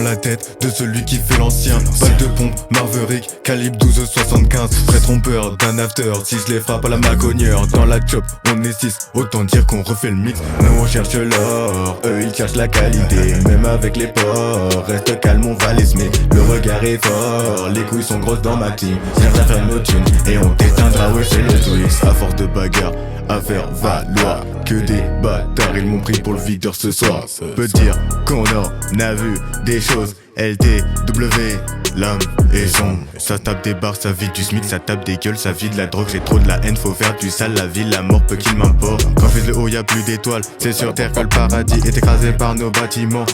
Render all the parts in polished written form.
la tête de celui qui fait l'ancien. Balle de pompe, Marverick, calibre 12-75. Vrai trompeur d'un after, si je les frappe à la macogneur. Dans la chop, on est 6, autant dire qu'on refait le mix. Nous on cherche l'or, eux ils cherchent la qualité. Même avec les porcs, reste calme, on va les semer. Le regard est fort, les couilles sont grosses dans ma team. Cherche à faire nos thunes, et on t'éteindra, ouais c'est le Twix. À force de bagarre, à faire valoir que des bâtards, ils m'ont pris pour le victor ce soir. Peut dire qu'on en a vu des choses. LTW, l'âme est sombre. Ça tape des barres, ça vide du SMIC, ça tape des gueules, ça vide la drogue. J'ai trop de la haine, faut faire du sale, la vie, la mort, peu qu'il m'importe. Quand je vise le haut, y'a plus d'étoiles. C'est sur terre que le paradis est écrasé par nos bâtiments.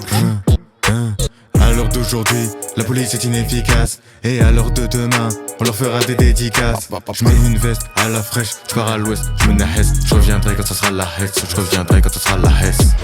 À l'heure d'aujourd'hui, la police est inefficace. Et à l'heure de demain, on leur fera des dédicaces. Je mets une veste à la fraîche, je pars à l'ouest, je me nahesse. Je reviendrai quand ça sera la hesse, je reviendrai quand ça sera la hesse.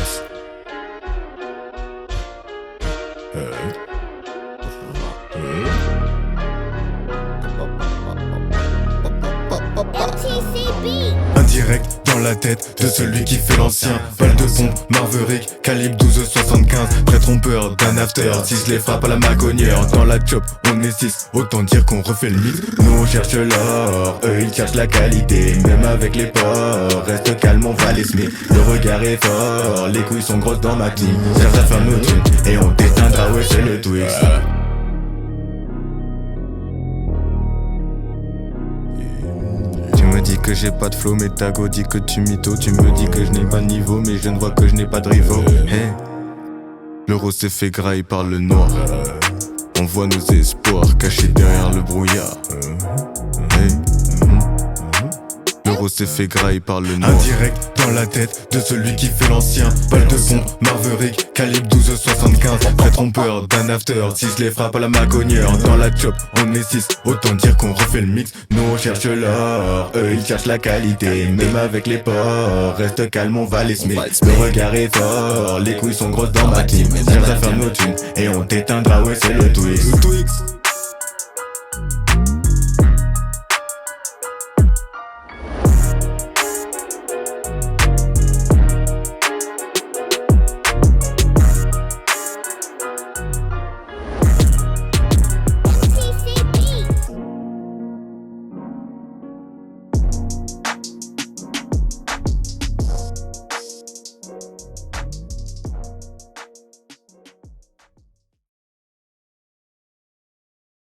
Indirect dans la tête de celui qui fait l'ancien. Balle de pompe, Marverick, calibre 12-75. Très trompeur d'un after, si je les frappe à la macogneur. Dans la chop, on est 6, autant dire qu'on refait le mythe. Nous on cherche l'or, eux ils cherchent la qualité. Même avec les porcs, reste calme, on va les semer. Le regard est fort, les couilles sont grosses dans ma team. Cherche à faire nos thunes, et on t'éteindra, ouais c'est le Twix. Tu me dis que j'ai pas de flow, mais ta go dit que tu mytho. Tu me dis que je n'ai pas de niveau, mais je ne vois que je n'ai pas de rivaux. Hey. Le rose s'est fait grailler par le noir. On voit nos espoirs cachés derrière le brouillard. Hey. Le rose s'est fait grailler par le noir. Indirect dans la tête de celui qui fait l'ancien. Balle de pompe, Marverick, calibre 12-75. Très trompeur d'un after, si je les frappe à la macogneur. Dans la chop, on est 6, autant dire qu'on refait le mix. Nous on cherche l'or, eux ils cherchent la qualité. Même avec les porcs, reste calme, on va les semer. Le regard est fort, les couilles sont grosses dans ma team. Cherche à faire nos thunes, et on t'éteindra, ouais c'est le Twix.